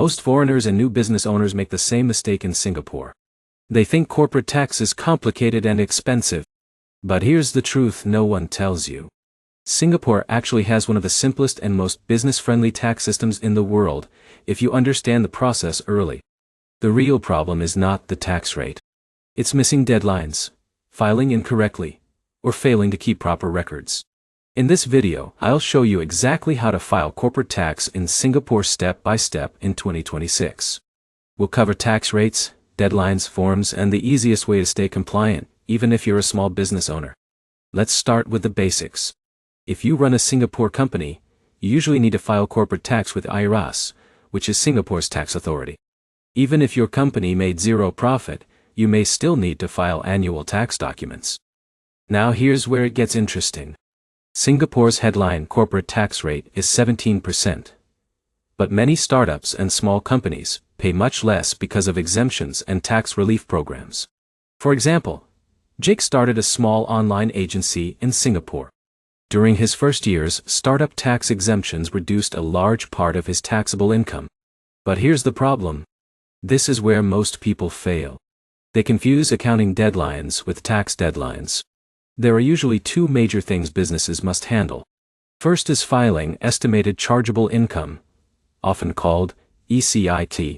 Most foreigners and new business owners make the same mistake in Singapore. They think corporate tax is complicated and expensive. But here's the truth no one tells you. Singapore actually has one of the simplest and most business-friendly tax systems in the world, if you understand the process early. The real problem is not the tax rate. It's missing deadlines, filing incorrectly, or failing to keep proper records. In this video, I'll show you exactly how to file corporate tax in Singapore step by step in 2026. We'll cover tax rates, deadlines, forms, and the easiest way to stay compliant, even if you're a small business owner. Let's start with the basics. If you run a Singapore company, you usually need to file corporate tax with IRAS, which is Singapore's tax authority. Even if your company made zero profit, you may still need to file annual tax documents. Now here's where it gets interesting. Singapore's headline corporate tax rate is 17%. But many startups and small companies pay much less because of exemptions and tax relief programs. For example, Jake started a small online agency in Singapore. During his first years, startup tax exemptions reduced a large part of his taxable income. But here's the problem. This is where most people fail. They confuse accounting deadlines with tax deadlines. There are usually two major things businesses must handle. First is filing estimated chargeable income, often called ECIT.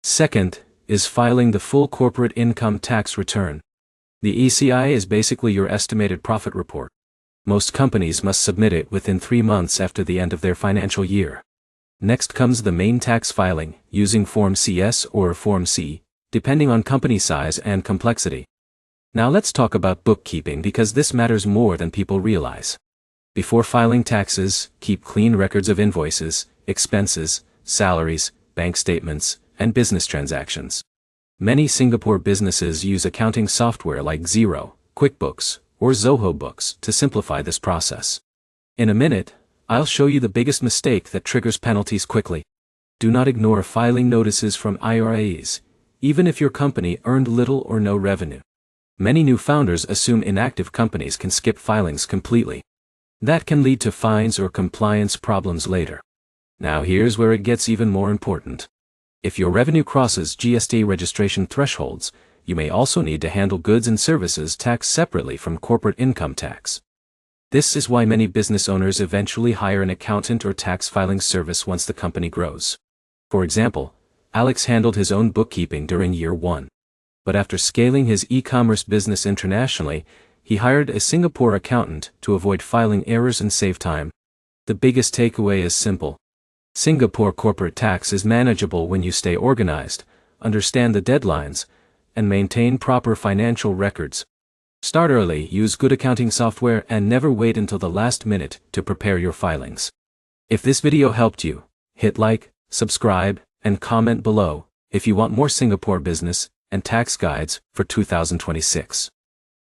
Second is filing the full corporate income tax return. The ECI is basically your estimated profit report. Most companies must submit it within 3 months after the end of their financial year. Next comes the main tax filing, using Form CS or Form C, depending on company size and complexity. Now let's talk about bookkeeping because this matters more than people realize. Before filing taxes, keep clean records of invoices, expenses, salaries, bank statements, and business transactions. Many Singapore businesses use accounting software like Xero, QuickBooks, or Zoho Books to simplify this process. In a minute, I'll show you the biggest mistake that triggers penalties quickly. Do not ignore filing notices from IRAs, even if your company earned little or no revenue. Many new founders assume inactive companies can skip filings completely. That can lead to fines or compliance problems later. Now here's where it gets even more important. If your revenue crosses GST registration thresholds, you may also need to handle goods and services tax separately from corporate income tax. This is why many business owners eventually hire an accountant or tax filing service once the company grows. For example, Alex handled his own bookkeeping during year 1. But after scaling his e-commerce business internationally, he hired a Singapore accountant to avoid filing errors and save time. The biggest takeaway is simple. Singapore corporate tax is manageable when you stay organized, understand the deadlines, and maintain proper financial records. Start early, use good accounting software, and never wait until the last minute to prepare your filings. If this video helped you, hit like, subscribe, and comment below if you want more Singapore business and tax guides for 2026.